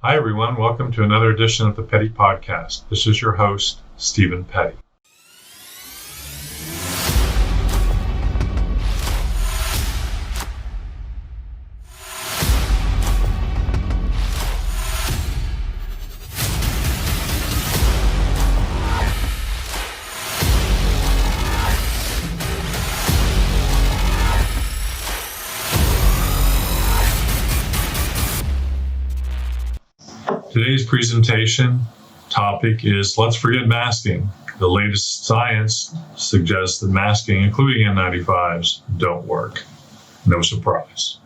Hi, everyone. Welcome to another edition of the Petty Podcast. This is your host, Stephen Petty. Today's presentation topic is Let's Forget Masking. The latest science suggests that masking, including N95s, don't work. No surprise.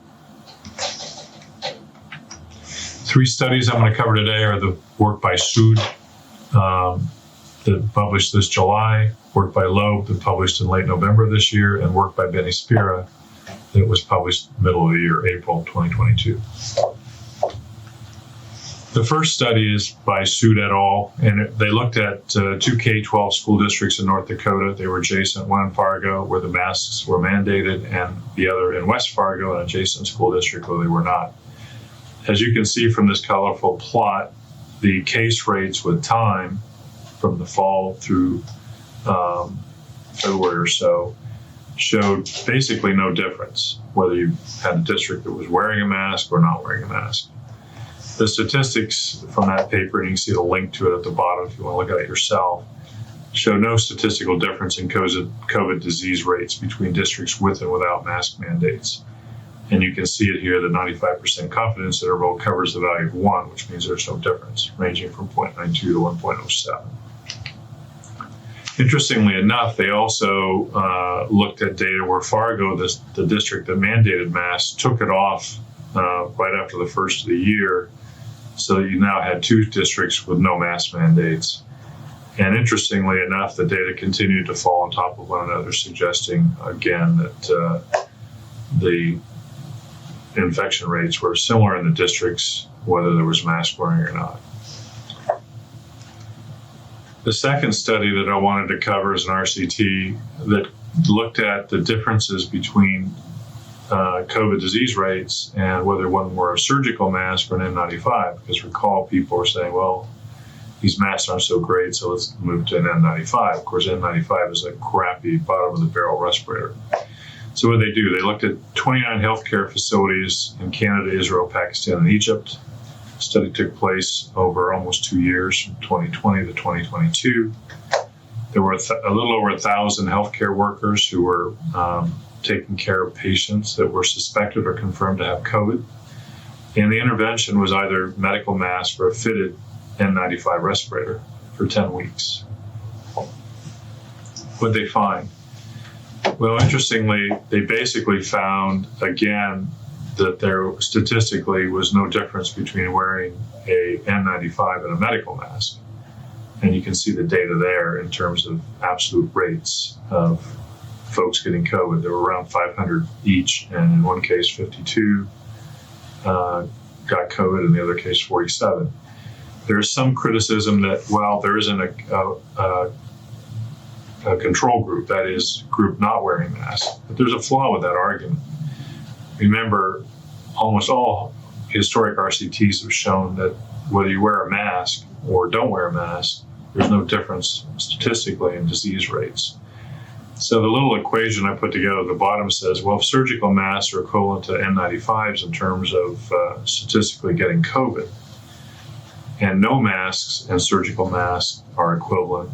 Three studies I'm going to cover today are the work by Sood that published this July, work by Loeb that published in late November this year, and work by Benny Spira that was published middle of the year, April 2022. The first study is by Sood et al., and they looked at two K-12 school districts in North Dakota. They were adjacent, one in Fargo, where the masks were mandated, and the other in West Fargo, an adjacent school district where they were not. As you can see from this colorful plot, the case rates with time from the fall through February or so showed basically no difference, whether you had a district that was wearing a mask or not wearing a mask. The statistics from that paper, and you can see the link to it at the bottom if you want to look at it yourself, show no statistical difference in COVID disease rates between districts with and without mask mandates. And you can see it here, the 95% confidence interval covers the value of 1, which means there's no difference, ranging from 0.92 to 1.07. Interestingly enough, they also looked at data where Fargo, the district that mandated masks, took it off right after the first of the year. So you now had two districts with no mask mandates. And interestingly enough, the data continued to fall on top of one another, suggesting again that the infection rates were similar in the districts, whether there was mask wearing or not. The second study that I wanted to cover is an RCT that looked at the differences between COVID disease rates and whether one wore a surgical mask or an N95, because recall people are saying, well, these masks aren't so great, so let's move to an N95. Of course, N95 is a crappy bottom of the barrel respirator. So what did they do? They looked at 29 healthcare facilities in Canada, Israel, Pakistan, and Egypt. The study took place over almost 2 years, from 2020 to 2022. There were a little over 1,000 healthcare workers who were taking care of patients that were suspected or confirmed to have COVID. And the intervention was either medical mask or a fitted N95 respirator for 10 weeks. What did they find? Well, interestingly, they basically found, again, that there statistically was no difference between wearing a N95 and a medical mask. And you can see the data there in terms of absolute rates of folks getting COVID. There were around 500 each, and in one case, 52 got COVID, in the other case, 47. There's some criticism that, well, there isn't a control group, that is, group not wearing masks. But there's a flaw with that argument. Remember, almost all historic RCTs have shown that whether you wear a mask or don't wear a mask, there's no difference statistically in disease rates. So the little equation I put together at the bottom says, well, if surgical masks are equivalent to N95s in terms of statistically getting COVID, and no masks and surgical masks are equivalent,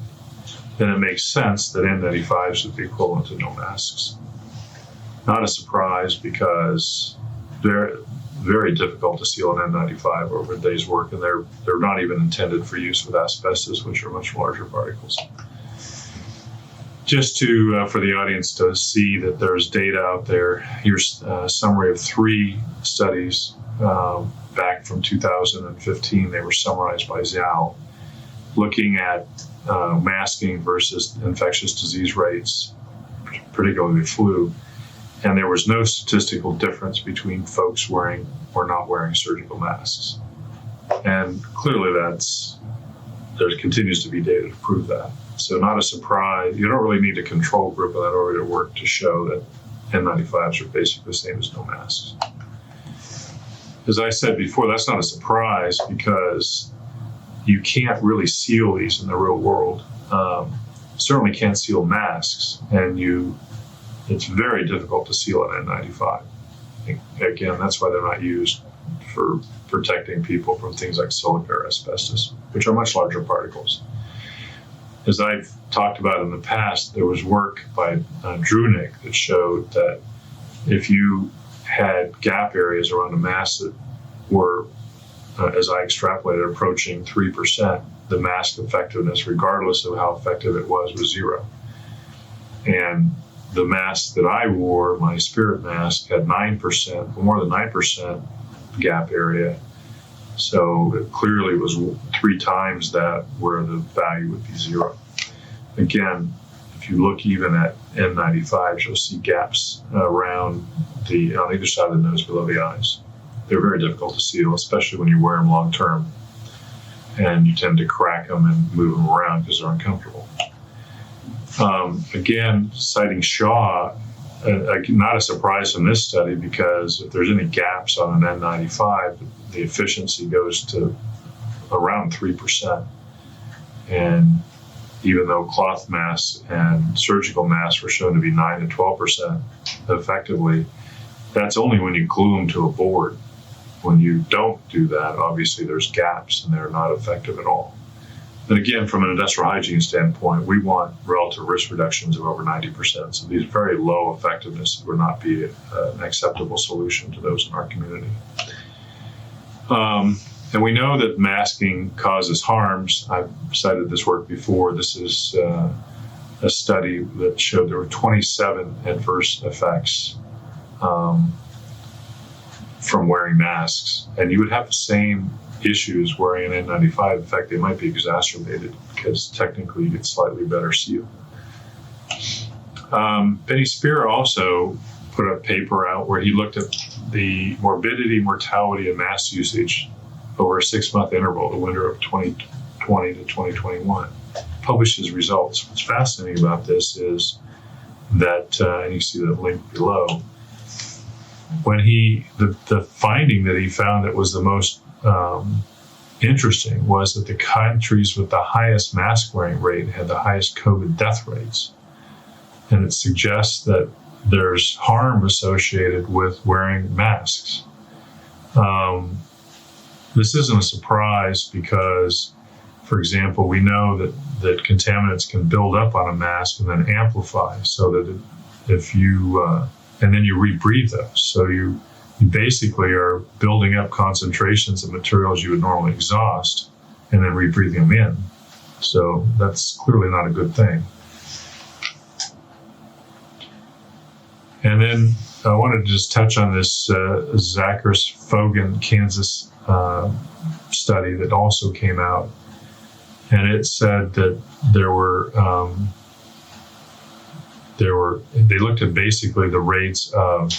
then it makes sense that N95s would be equivalent to no masks. Not a surprise, because they're very difficult to seal an N95 over a day's work, and they're not even intended for use with asbestos, which are much larger particles. Just to for the audience to see that there's data out there, here's a summary of 3 studies back from 2015. They were summarized by Zhao, looking at masking versus infectious disease rates, particularly flu. And there was no statistical difference between folks wearing or not wearing surgical masks. And clearly there continues to be data to prove that. So not a surprise. You don't really need a control group of that order to work to show that N95s are basically the same as no masks. as I said before, that's not a surprise because you can't really seal these in the real world. Certainly can't seal masks, and it's very difficult to seal an N95. Again, that's why they're not used for protecting people from things like silica or asbestos, which are much larger particles. As I've talked about in the past, there was work by Drunick that showed that if you had gap areas around a mask that were, as I extrapolated, approaching 3%, the mask effectiveness, regardless of how effective it was 0. And the mask that I wore, my Spirit mask, had 9%, more than 9% gap area. So it clearly was 3 times that, where the value would be 0. Again, if you look even at N95s, you'll see gaps around on either side of the nose below the eyes. They're very difficult to seal, especially when you wear them long term. And you tend to crack them and move them around because they're uncomfortable. Again, citing Shaw, not a surprise in this study, because if there's any gaps on an N95, the efficiency goes to around 3%. And even though cloth masks and surgical masks were shown to be 9 to 12% effectively, that's only when you glue them to a board. When you don't do that, obviously there's gaps and they're not effective at all. And again, from an industrial hygiene standpoint, we want relative risk reductions of over 90%. So these very low effectiveness would not be an acceptable solution to those in our community. And we know that masking causes harms. I've cited this work before. This is a study that showed there were 27 adverse effects from wearing masks, and you would have the same issues wearing an N95. In fact, they might be exacerbated because technically you get slightly better seal. Benny Spear also put a paper out where he looked at the morbidity, mortality, and mask usage over a 6-month interval, the winter of 2020 to 2021. Published his results. What's fascinating about this is that, and you see the link below, when the finding that he found that was the most interesting was that the countries with the highest mask wearing rate had the highest COVID death rates. And it suggests that there's harm associated with wearing masks. This isn't a surprise because, for example, we know that contaminants can build up on a mask and then amplify, so that if you and then you rebreathe those. So you basically are building up concentrations of materials you would normally exhaust and then rebreathing them in. So that's clearly not a good thing. And then I wanted to just touch on this Zacharias-Fogan, Kansas study that also came out. And it said that they looked at basically the rates of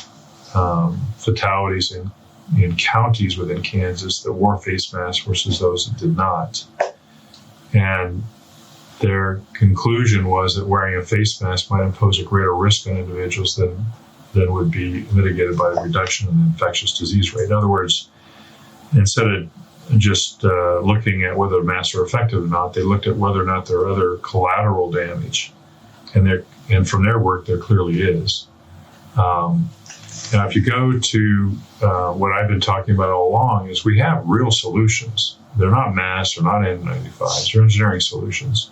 fatalities in counties within Kansas that wore face masks versus those that did not. And their conclusion was that wearing a face mask might impose a greater risk on individuals than would be mitigated by the reduction in the infectious disease rate. In other words, instead of just looking at whether masks are effective or not, they looked at whether or not there are other collateral damage. And from their work, there clearly is. Now, if you go to what I've been talking about all along, is we have real solutions. They're not masks, they're not N95s, they're engineering solutions.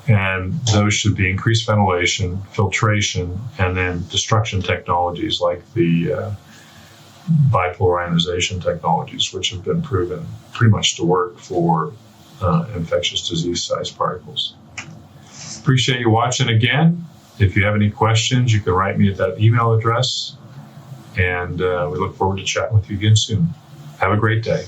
And those should be increased ventilation, filtration, and then destruction technologies like the bipolar ionization technologies, which have been proven pretty much to work for infectious disease-sized particles. Appreciate you watching again. If you have any questions, you can write me at that email address, and we look forward to chatting with you again soon. Have a great day.